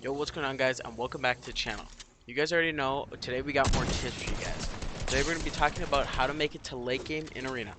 Yo, what's going on, guys, and welcome back to the channel. You guys already know, today we got more tips for you guys. Today we're going to be talking about how to make it to late game in Arena.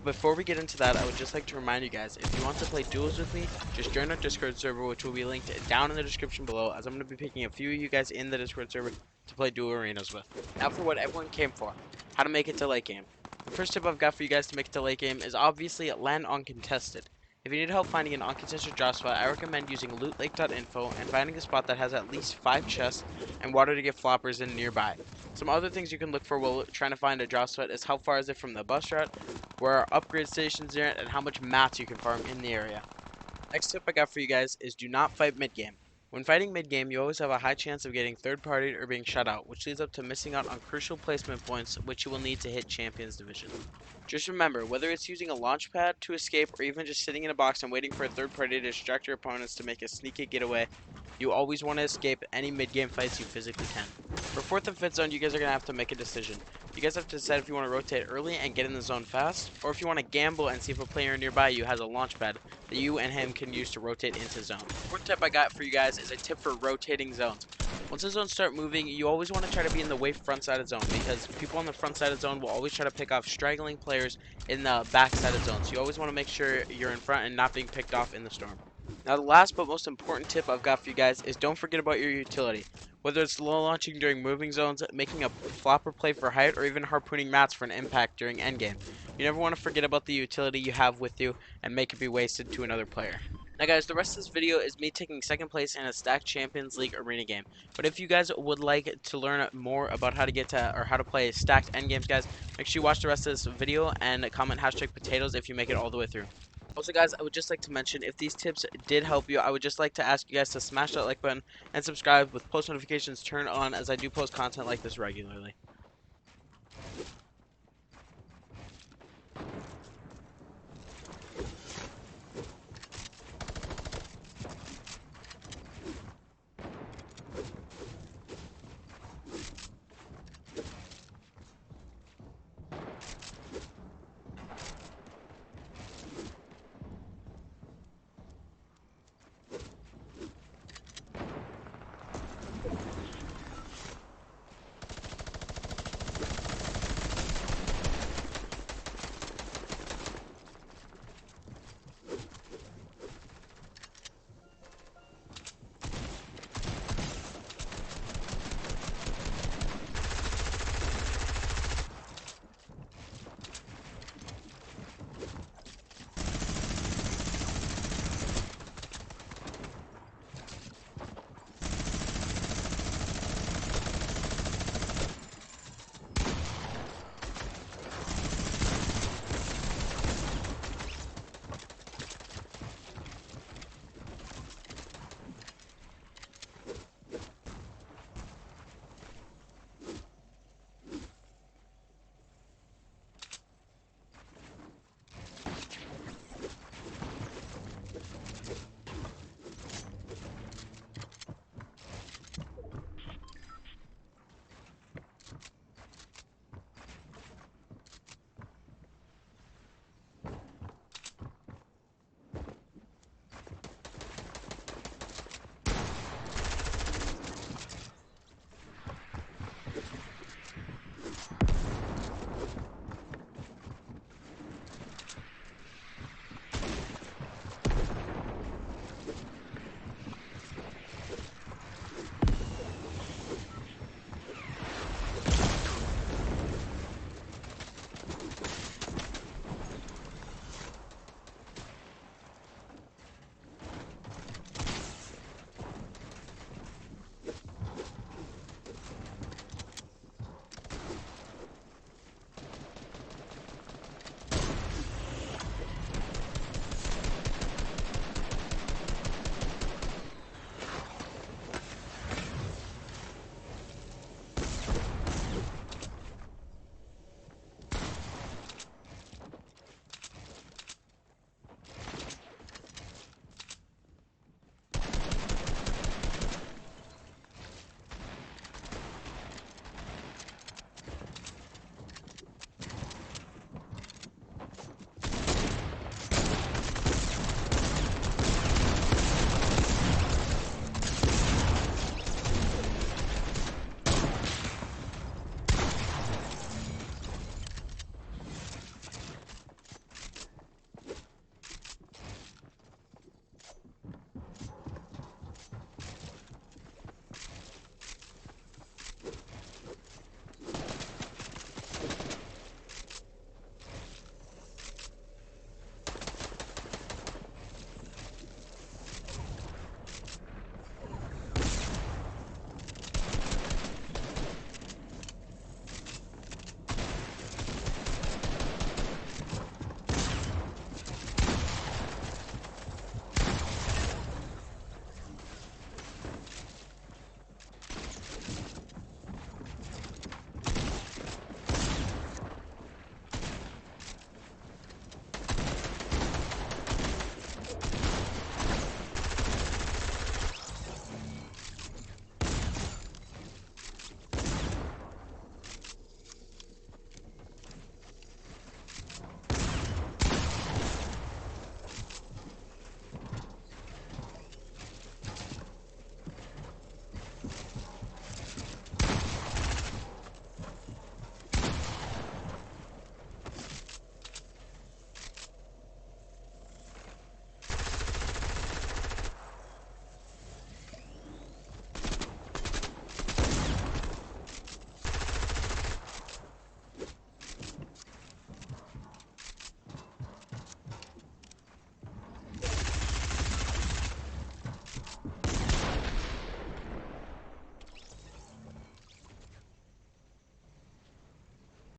Before we get into that, I would just like to remind you guys, if you want to play duels with me, just join our Discord server, which will be linked down in the description below, as I'm going to be picking a few of you guys in the Discord server to play duel arenas with. Now for what everyone came for, how to make it to late game. The first tip I've got for you guys to make it to late game is obviously land uncontested. If you need help finding an uncontested drop spot, I recommend using lootlake.info and finding a spot that has at least 5 chests and water to get floppers in nearby. Some other things you can look for while trying to find a drop spot is how far is it from the bus route, where are upgrade stations near it, and how much mats you can farm in the area. Next tip I got for you guys is do not fight mid-game. When fighting mid-game, you always have a high chance of getting third-partied or being shut out, which leads up to missing out on crucial placement points which you will need to hit Champions Division. Just remember, whether it's using a launch pad to escape or even just sitting in a box and waiting for a third party to distract your opponents to make a sneaky getaway, you always want to escape any mid-game fights you physically can. For 4th and 5th zone, you guys are going to have to make a decision. You guys have to decide if you want to rotate early and get in the zone fast, or if you want to gamble and see if a player nearby you has a launch pad that you and him can use to rotate into zone. 4th tip I got for you guys is a tip for rotating zones. Once the zones start moving, you always want to try to be in the way front side of zone, because people on the front side of zone will always try to pick off straggling players in the back side of zone. So you always want to make sure you're in front and not being picked off in the storm. Now the last but most important tip I've got for you guys is don't forget about your utility. Whether it's low launching during moving zones, making a flopper play for height, or even harpooning mats for an impact during endgame. You never want to forget about the utility you have with you and make it be wasted to another player. Now guys, the rest of this video is me taking 2nd place in a stacked Champions League arena game. But if you guys would like to learn more about how to get to, or how to play stacked endgames, guys, make sure you watch the rest of this video and comment #potatoes if you make it all the way through. Also guys, I would just like to mention, if these tips did help you, I would just like to ask you guys to smash that like button and subscribe with post notifications turned on, as I do post content like this regularly.